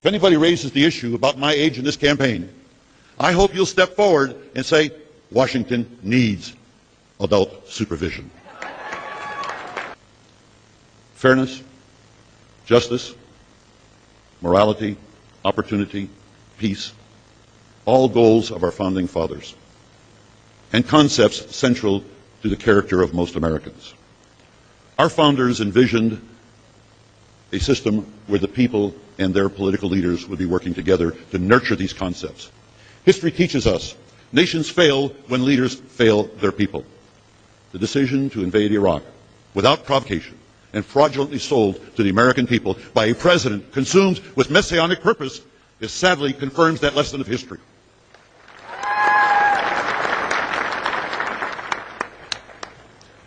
If anybody raises the issue about my age in this campaign, I hope you'll step forward and say, Washington needs adult supervision. Fairness, justice, morality, opportunity, peace, all goals of our founding fathers, and concepts central to the character of most Americans. Our founders envisioned a system where the people and their political leaders would be working together to nurture these concepts. History teaches us nations fail when leaders fail their people. The decision to invade Iraq without provocation and fraudulently sold to the American people by a president consumed with messianic purpose sadly confirms that lesson of history.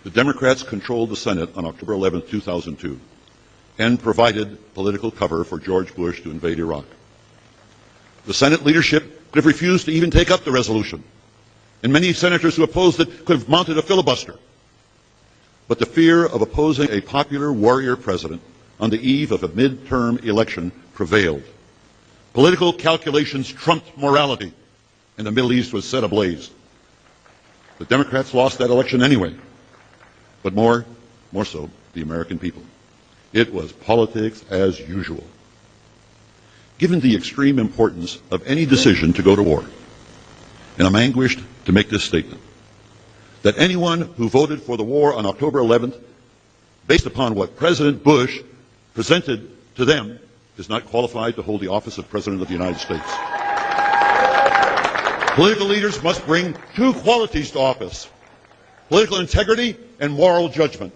The Democrats controlled the Senate on October 11, 2002, and provided political cover for George Bush to invade Iraq. The Senate leadership could have refused to even take up the resolution, and many senators who opposed it could have mounted a filibuster. But the fear of opposing a popular warrior president on the eve of a midterm election prevailed. Political calculations trumped morality, and the Middle East was set ablaze. The Democrats lost that election anyway, but more so, the American people. It was politics as usual. Given the extreme importance of any decision to go to war, and I'm anguished to make this statement, that anyone who voted for the war on October 11th, based upon what President Bush presented to them, is not qualified to hold the office of President of the United States. Political leaders must bring two qualities to office: political integrity and moral judgment.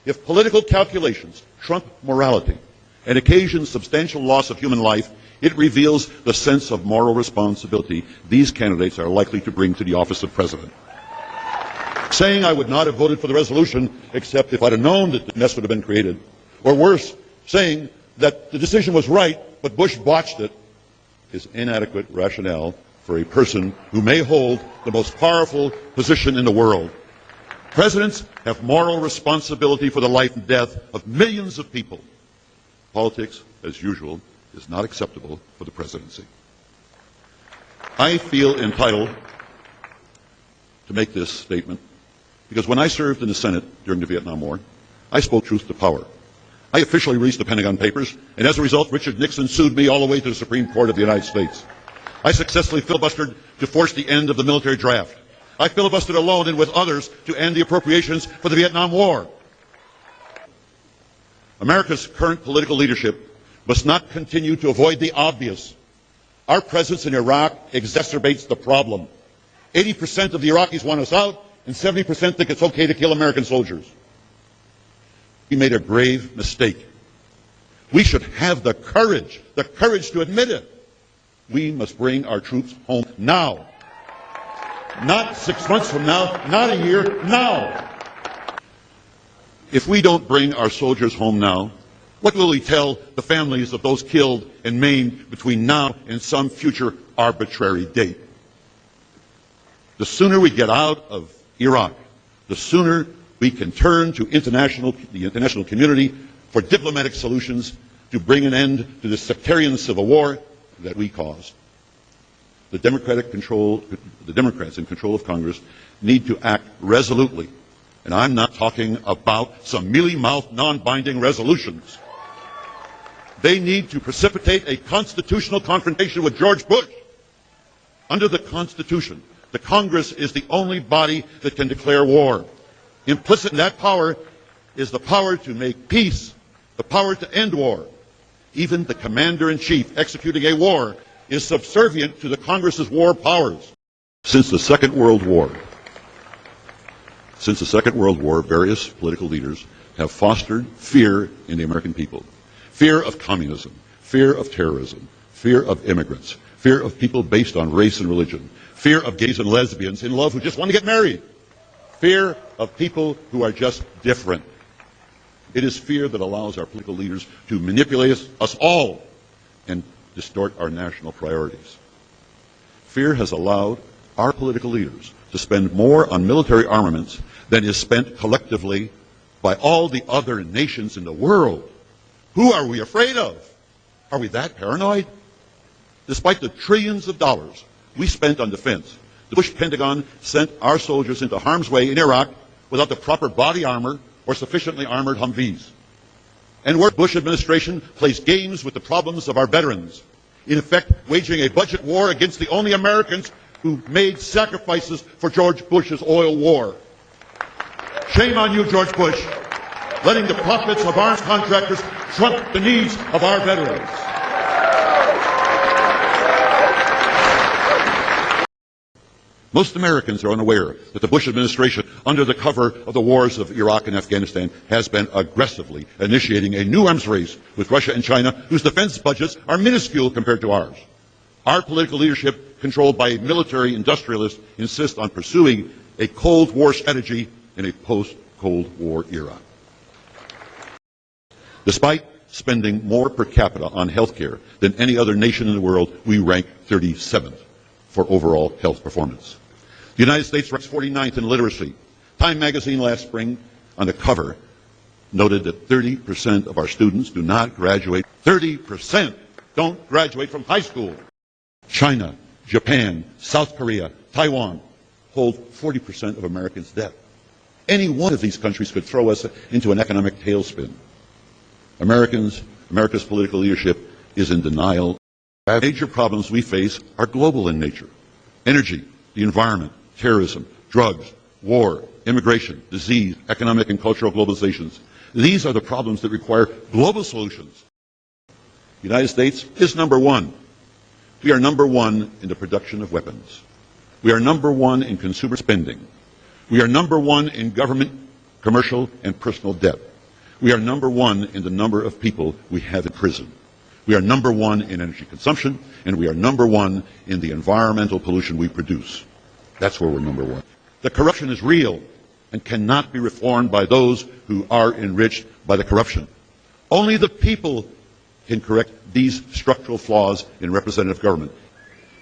If political calculations trump morality and occasion substantial loss of human life, it reveals the sense of moral responsibility these candidates are likely to bring to the office of president. Saying I would not have voted for the resolution except if I'd have known that the mess would have been created, or worse, saying that the decision was right but Bush botched it, is inadequate rationale for a person who may hold the most powerful position in the world. Presidents have moral responsibility for the life and death of millions of people. Politics, as usual, is not acceptable for the presidency. I feel entitled to make this statement because when I served in the Senate during the Vietnam War, I spoke truth to power. I officially released the Pentagon Papers, and as a result, Richard Nixon sued me all the way to the Supreme Court of the United States. I successfully filibustered to force the end of the military draft. I filibustered alone and with others to end the appropriations for the Vietnam War. America's current political leadership must not continue to avoid the obvious. Our presence in Iraq exacerbates the problem. 80% of the Iraqis want us out, and 70% think it's okay to kill American soldiers. We made a grave mistake. We should have the courage to admit it. We must bring our troops home now. Not 6 months from now, not a year, now. If we don't bring our soldiers home now, what will we tell the families of those killed and maimed between now and some future arbitrary date? The sooner we get out of Iraq, the sooner we can turn to the international community for diplomatic solutions to bring an end to the sectarian civil war that we caused. The Democrats in control of Congress need to act resolutely. And I'm not talking about some mealy-mouthed, non-binding resolutions. They need to precipitate a constitutional confrontation with George Bush. Under the Constitution, the Congress is the only body that can declare war. Implicit in that power is the power to make peace, the power to end war. Even the commander-in-chief executing a war is subservient to the Congress's war powers. Since the Second World War, various political leaders have fostered fear in the American people. Fear of communism, fear of terrorism, fear of immigrants, fear of people based on race and religion, fear of gays and lesbians in love who just want to get married, fear of people who are just different. It is fear that allows our political leaders to manipulate us all and distort our national priorities. Fear has allowed our political leaders to spend more on military armaments than is spent collectively by all the other nations in the world. Who are we afraid of? Are we that paranoid? Despite the trillions of dollars we spent on defense, the Bush Pentagon sent our soldiers into harm's way in Iraq without the proper body armor or sufficiently armored Humvees. And where the Bush administration plays games with the problems of our veterans, in effect waging a budget war against the only Americans who made sacrifices for George Bush's oil war. Shame on you, George Bush, letting the profits of arms contractors trump the needs of our veterans. Most Americans are unaware that the Bush administration, under the cover of the wars of Iraq and Afghanistan, has been aggressively initiating a new arms race with Russia and China, whose defense budgets are minuscule compared to ours. Our political leadership, controlled by military industrialists, insists on pursuing a Cold War strategy in a post-Cold War era. Despite spending more per capita on health care than any other nation in the world, we rank 37th for overall health performance. The United States ranks 49th in literacy. Time magazine last spring, on the cover, noted that 30% of our students do not graduate. 30% don't graduate from high school. China, Japan, South Korea, Taiwan hold 40% of Americans' debt. Any one of these countries could throw us into an economic tailspin. America's political leadership is in denial. The major problems we face are global in nature. Energy, the environment, terrorism, drugs, war, immigration, disease, economic and cultural globalizations. These are the problems that require global solutions. The United States is number one. We are number one in the production of weapons. We are number one in consumer spending. We are number one in government, commercial, and personal debt. We are number one in the number of people we have in prison. We are number one in energy consumption, and we are number one in the environmental pollution we produce. That's where we're number one. The corruption is real and cannot be reformed by those who are enriched by the corruption. Only the people can correct these structural flaws in representative government.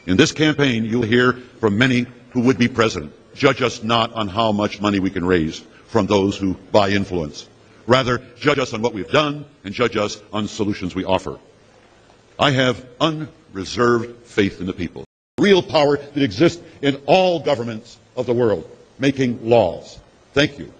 In this campaign, you'll hear from many who would be president. Judge us not on how much money we can raise from those who buy influence. Rather, judge us on what we've done and judge us on solutions we offer. I have unreserved faith in the people. Real power that exists in all governments of the world, making laws. Thank you.